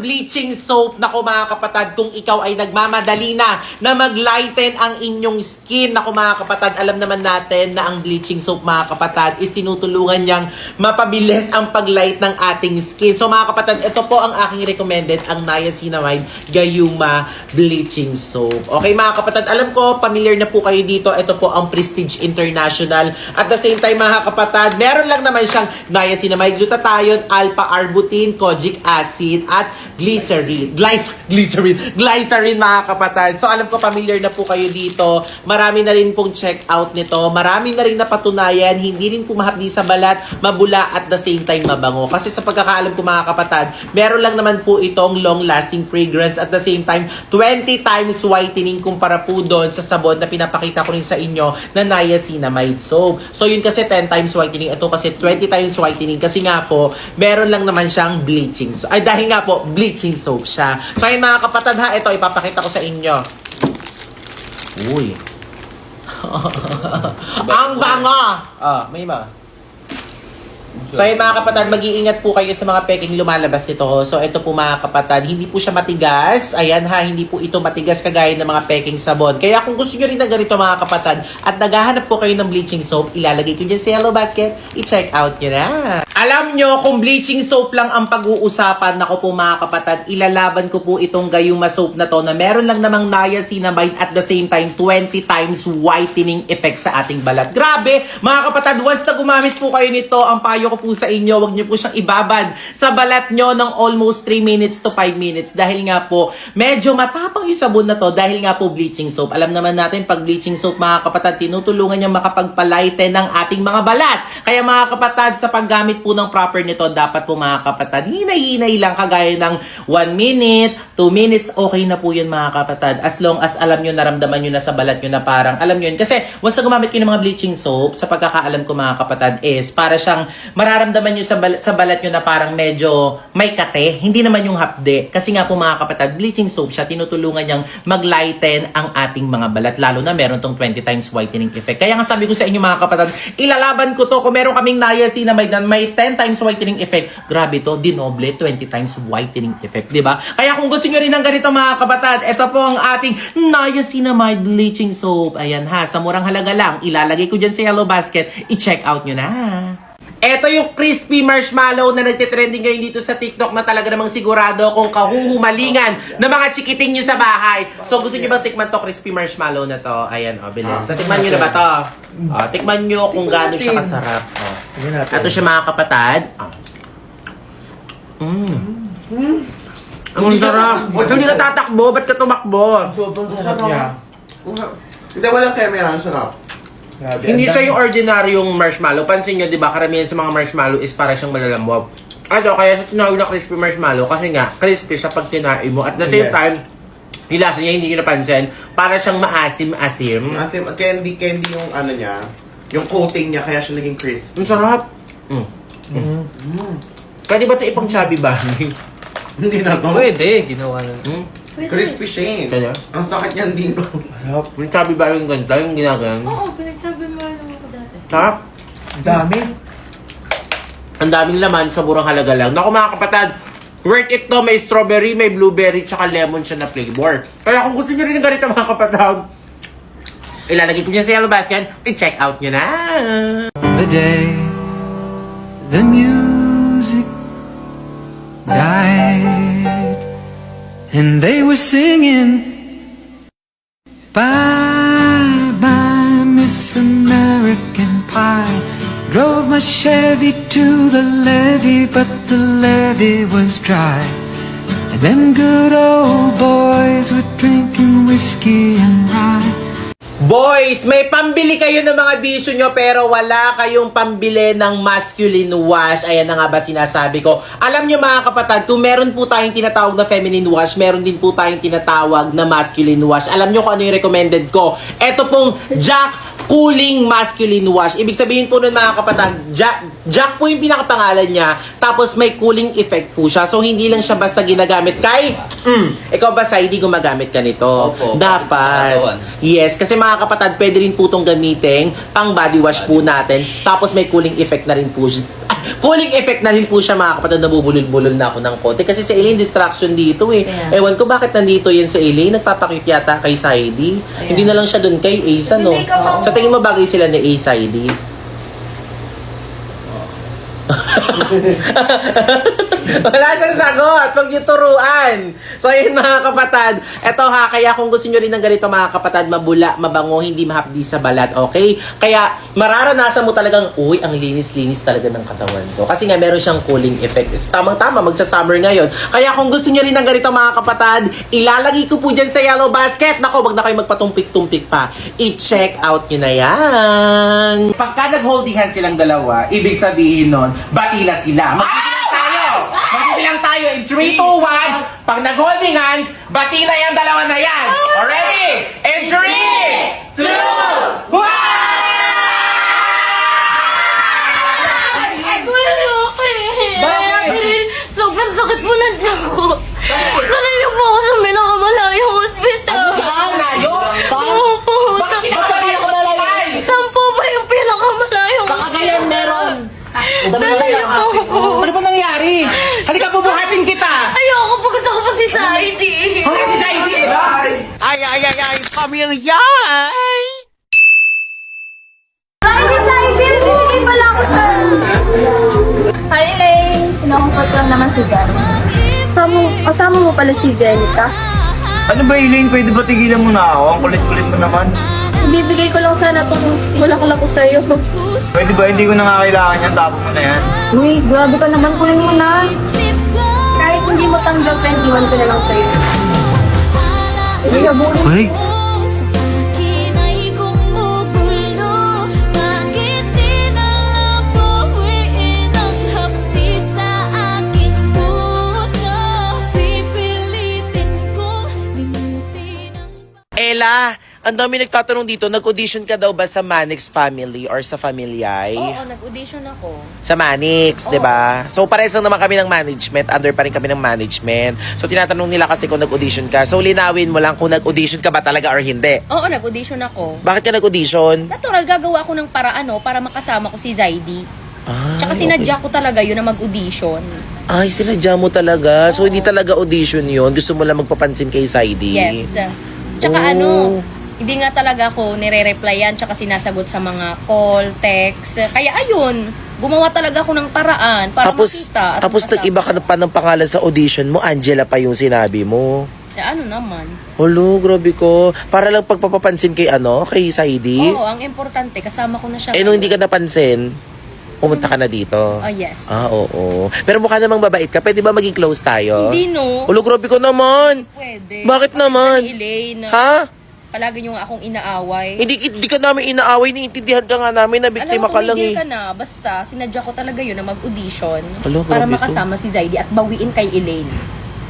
bleaching soap. Naku mga kapatad, kung ikaw ay nagmamadali na mag-lighten ang inyong skin. Naku mga kapatad, alam naman natin na ang bleaching soap mga kapatad is tinutulungan niyang mapabilis ang pag-light ng ating skin. So mga kapatad, ito po ang aking recommended, ang Niacinamide Gayuma Bleaching Soap. Okay mga kapatad, alam ko, familiar na po kayo dito. Ito po ang Prestige International. At the same time mga kapatad, meron lang naman siyang niacinamide, glutathione, alpha-arbutin, kojic acid, at glycerin. Glycerin mga kapatad. So alam ko familiar na po kayo dito. Marami na rin pong check out nito. Marami na rin napatunayan. Hindi rin po mahapdi sa balat, mabula at the same time mabango. Kasi sa pagkakaalam ko mga kapatad, meron lang naman po itong long-lasting fragrance at the same time 20 times whitening kumpara po doon sa sabon na pinapakita ko rin sa inyo na niacinamide soap. So yun kasi 10 times whitening. Ito kasi 20 times whitening kasi nga po, meron lang naman siyang bleaching soap. Ay dahil nga po, bleaching soap siya. So ayun mga kapatid ha, ito ipapakita ko sa inyo. Uy. Ang bango! May iba. So ayun mga kapatid, mag-iingat po kayo sa mga peking lumalabas nito. So ito po mga kapatid, hindi po siya matigas. Ayan ha, hindi po ito matigas kagaya ng mga peking sabon. Kaya kung gusto nyo rin ng ganito mga kapatid at naghahanap po kayo ng bleaching soap, ilalagay ko dyan sa yellow basket, i-check out nyo na. Alam nyo, kung bleaching soap lang ang pag-uusapan, nako po mga kapatid, ilalaban ko po itong Gayuma soap na to na meron lang namang niacinamide at the same time 20 times whitening effect sa ating balat. Grabe, mga kapatid, once na gumamit po kayo nito, ang payo ko po sa inyo, wag niyo po siyang ibabad sa balat nyo ng almost 3 minutes to 5 minutes dahil nga po, medyo matapang yung sabon na to dahil nga po bleaching soap. Alam naman natin, pag bleaching soap mga kapatid, tinutulungan niya makapagpalighten ng ating mga balat. Kaya mga kapatid, sa paggamit po ng proper nito, dapat po mga kapatid, hinay-hinay lang kagaya ng 1 minute, 2 minutes, okay na po yun mga kapatid. As long as alam nyo, naramdaman nyo na sa balat nyo na parang, alam nyo yun. Kasi once na gumamit kayo ng mga bleaching soap, sa pagkakaalam ko mga kapatid is, para siyang mararamdaman nyo sa balat nyo na parang medyo may kate, hindi naman yung hapde. Kasi nga po mga kapatid, bleaching soap siya, tinutulungan niyang mag-lighten ang ating mga balat, lalo na meron tong 20 times whitening effect. Kaya nga sabi ko sa inyo mga kapatid, ilalaban ko to kung meron kaming niacinamide na may 10 times whitening effect. Grabe to, dinoble 20 times whitening effect, di ba? Kaya kung gusto nyo rin ng ganito mga kapatid, ito po ang ating niacinamide bleaching soap. Ayan ha, sa murang halaga lang, ilalagay ko dyan sa yellow basket, i-check out nyo na. Ito yung crispy marshmallow na nagtitrending ngayon dito sa TikTok na talaga namang sigurado kung kahuhumalingan na mga chikiting nyo sa bahay. So gusto nyo bang tikman to crispy marshmallow na to? Ayan, bilis. Natikman nyo na ba to? Tikman nyo kung gaano siya kasarap. Ito siya mga kapatid. Ang sarap. Hindi ka tatakbo, ba't ka tumakbo? Sobrang sarap niya. Hindi, walang camera. Ang sarap. Hindi siya yung ordinaryong marshmallow. Pansin nyo, di ba, karamihan sa mga marshmallow is para siyang malalambot. Kaya sa tinawag na crispy marshmallow, kasi nga, crispy siya pag tinain mo. At the same time, yung lasa niya, hindi nyo napansin, para siyang maasim-asim. Asim, candy yung ano niya, yung coating niya, kaya siya naging crispy. Ang sarap. Kaya di ba ito ipang chubby ba? Hindi na to. Pwede, ginawa na. Crispy siya. Kaya? Ang sakit niyan dito. Yung chubby ba yung ganito, yung ginagawa? Oo, pinagsabi mo lang ako dati. Sarap. Dami. Ang daming laman sa murang halaga lang. Naku mga kapatid, worth it to. May strawberry, may blueberry, tsaka lemon siya na flavor. Kaya kung gusto nyo rin ng ganito mga kapatid, ilalagay ko niya sa yellow basket, i-check out nyo na. The day the music died and they were singing bye bye Miss American Pie. Drove my Chevy to the levee, but the levee was dry. And them good old boys were drinking whiskey and rye. Boys, may pambili kayo ng mga bisyo nyo pero wala kayong pambili ng masculine wash. Ayan na nga ba sinasabi ko. Alam nyo mga kapatid, kung meron po tayong tinatawag na feminine wash, meron din po tayong tinatawag na masculine wash. Alam nyo kung ano yung recommended ko. Ito pong Jack Cooling Masculine Wash. Ibig sabihin po nun mga kapatid, Jack po yung pinakapangalan niya, tapos may cooling effect po siya. So hindi lang siya basta ginagamit kay, ikaw ba hindi gumagamit ka nito? Opo, dapat. Yes, kasi mga kapatid, pwede rin po itong gamitin pang body wash po natin. Tapos may cooling effect na rin po siya. Cooling effect na rin po siya mga kapatid, nabubulol-bulol na ako ng konti. Kasi si Elaine distraction dito eh. Yeah. Ewan ko bakit nandito yan si Elaine. Nagpapakit yata kay Saidi. Hindi na lang siya doon kay Ace, ano? May makeup ako. Sa tingin mo bagay sila ni Ace, Saidi? Wala siyang sagot. Huwag niyo turuan. So, ayun mga kapatid. Eto ha, kaya kung gusto niyo rin ng ganito mga kapatid, mabula, mabango, hindi mahapdi sa balat, okay? Kaya mararanasan mo talagang, uy, ang linis-linis talaga ng katawan ko. Kasi nga, meron siyang cooling effect. It's tamang-tama, magsa-summer ngayon. Kaya kung gusto niyo rin ng ganito mga kapatid, ilalagay ko po dyan sa yellow basket. Nako, wag na kayo magpatumpik-tumpik pa. I-check out nyo na yan. Pagka nag-holding hands silang dalawa, ibig sabihin nun, bati na sila. Magbibilang tayo! Magbibilang tayo in 3, 2, 1. Pag nag-holding hands, bati na yung dalawa na yan. Already? In 3, 2, 1! Bakit? Sobrang sakit po ng tiyan ko. Nalala po ako sa pinakamalayong hospital. Layo? Opo. Bakit ka pala yung hospital? 10 pa yung pinakamalayong hospital. meron. Nalala po. Ano ba nangyari? Halika, bubuhatin kita! Ayoko po, gusto ko po si Saidi. Hanggang si Saidi! Ay, pamilya! Saidi, bibigay pala ako sa... Hi, Elaine. Pinakungkot lang naman si Zan. Kasama mo pala si Venica. Ano ba, Elaine? Pwede ba tigilan mo na ako? Ang kulit-kulit mo naman. Ibibigay ko lang sana itong bulaklak ko sa'yo. Pwede ba? Hindi ko na nga kailangan yan. Tapos mo na yan. Uy, grabe ka naman, kunin mo na. Kahit hindi mo tanggap, 21 ko na lang sa'yo. Hindi na, bunin. Ay! Ella, ang dami nagtatanong dito, nag-audition ka daw ba sa Manix Family or sa Familyay? Oo, nag-audition ako. Sa Manix, di ba? So, parehas lang naman kami ng management. Under pa rin kami ng management. So, tinatanong nila kasi kung nag-audition ka. So, linawin mo lang kung nag-audition ka ba talaga or hindi. Oo, nag-audition ako. Bakit ka nag-audition? Natural, gagawa ako ng paraan para makasama ko si Zaidi. Ay, Tsaka sinadya ko talaga yun na mag-audition. Ay, sinadya mo talaga. So, hindi talaga audition yun. Gusto mo lang magpapansin kay Saidi. Yes. Tsaka Oh. hindi nga talaga ako nire-replyan tsaka sinasagot sa mga call, text. Kaya ayun, gumawa talaga ako ng paraan para makita. at Tapos makasama. nag-iba ka pa ng pangalan sa audition mo. Angela pa yung sinabi mo. Ano naman? Hulo, grabe ko. Para lang pagpapapansin kay kay Saidi. Oo, ang importante, kasama ko na siya. Eh, nung hindi ka napansin, pumunta ka na dito. Oh, yes. Oo. Pero mukha namang mabait ka. Pwede ba maging close tayo? Hindi, no? Hulo, grabe ko naman. Pwede. Bakit naman? Ni Elaine. Ha? Palagi niyo nga akong inaaway. Hindi ka namin inaaway. Niintindihan ka nga namin na biktima Alam mo, ka lang tumigil eh. ka na. Basta, sinadya ko talaga yun na mag-audition Alo, para grabe makasama si Zaidi at bawiin kay Elaine.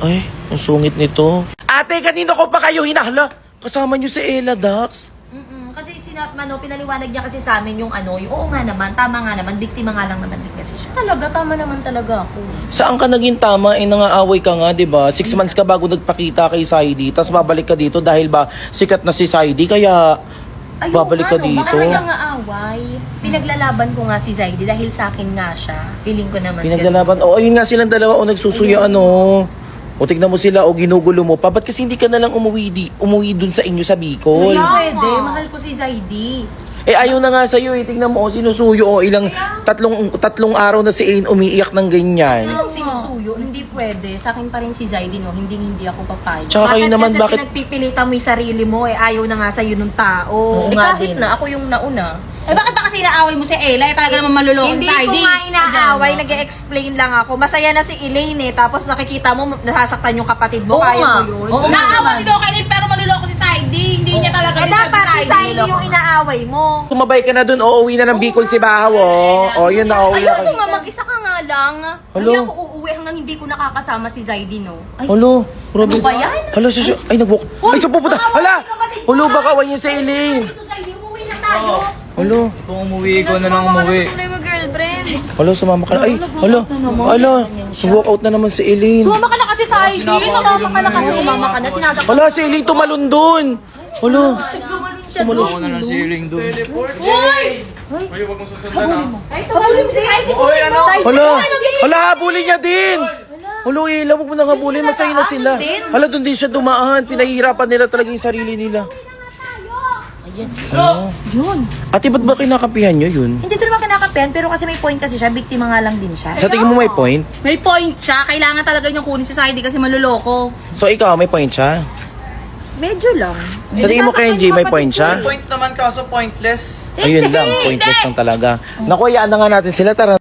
Ay, ang sungit nito. Ate, kanino ko pa kayo hinahala? Kasama niyo si Ella, Dax. Kasi pinaliwanag niya kasi sa amin yung yung oo nga naman, tama nga naman, biktima nga lang naman din kasi siya. Talaga, tama naman talaga ako. Saan ka naging tama? Nangaaway ka nga, di ba? 6 months ka bago nagpakita kay Saidi. Tapos babalik ka dito dahil ba sikat na si Saidi. Kaya Ayun, babalik ka dito. Bakit kaya nga away? Pinaglalaban ko nga si Zaidi dahil sa akin nga siya. Feeling ko naman. Pinaglalaban. O, ayun nga silang dalawa. O, nagsusuya O, tignan mo sila. O, ginugulo mo pa. Ba't kasi hindi ka na lang umuwi dun sa inyo sa Bicol? Hindi pwede, mahal ko si Zaidi. Eh, ayaw na nga sa'yo eh. Tignan mo, sinusuyo. O, tatlong araw na si Elaine umiiyak ng ganyan. Anong sinusuyo? Hindi pwede. Sa akin pa rin si Zaidi, no? Hindi ako papayag. Tsaka kayo naman, kasi bakit? pinagpipilitan mo yung sarili mo, ayaw na nga sa'yo nung tao. Oo Eh kahit na, ako yung nauna. Eh bakit ba kasi inaaway mo si Ella? Eh talaga naman maluloko Hindi si Saidi. ko nga inaaway, nag-explain lang ako. Masaya na si Elaine tapos nakikita mo, nasasaktan yung kapatid mo, Oo kaya nga. mo yun. Oo nga. Naawa si Doka Elaine pero maluloko si Saidi. Hindi niya talaga Eh deserve dapat si si Saidi Saidi. yung inaaway mo. Tumabay ka na dun. O, uwi na ng Bicol si Bahaw. O, yun na. Uwi na. Ayoko nga, mag-isa ka nga lang. Hello? Hindi ako uuwi hanggang hindi ko nakakasama si Zaidi, no? Halo, Robin. Ano ba yan? Hala, ay, nag-walk. Ay, siya pupunta. Hala! Hulo, baka kawan niya sa Elaine. Dito, Zaidi, umuwi na tayo. Halo. Kung umuwi, ikaw na lang umuwi. Halo, sumama ka na. Ay, halo. Halo. Walk out na naman si Elaine. Sumama ka na kasi Saidi. Sumama ka na kasi. Sumama ka na, sinasaktan. Hala, si Elaine tumalon dun. Halo. Ako na lang si Elaine doon. Uy, huwag mo susundan ah. Habulin mo si Saidi. Hala, habulin niya din! Hala, Ila, huwag mo nang habulin. Masaya na sila. Hala, doon din siya dumaan. Pinahihirapan nila talaga yung sarili nila. Ano? Yun. Ate, ba't ba kinakapihan nyo yun? Hindi ko naman kinakapen, pero kasi may point kasi siya. Biktima nga lang din siya. Sa tingin mo may point? May point siya. Kailangan talaga niyang kunin si Saidi kasi maluloko. So ikaw, may point siya? Medyo lang. Sa tingin mo, Kenji, may point siya? Point naman kaso pointless. Ayun lang, pointless lang talaga. Naku, hayaan na nga natin sila. Tara.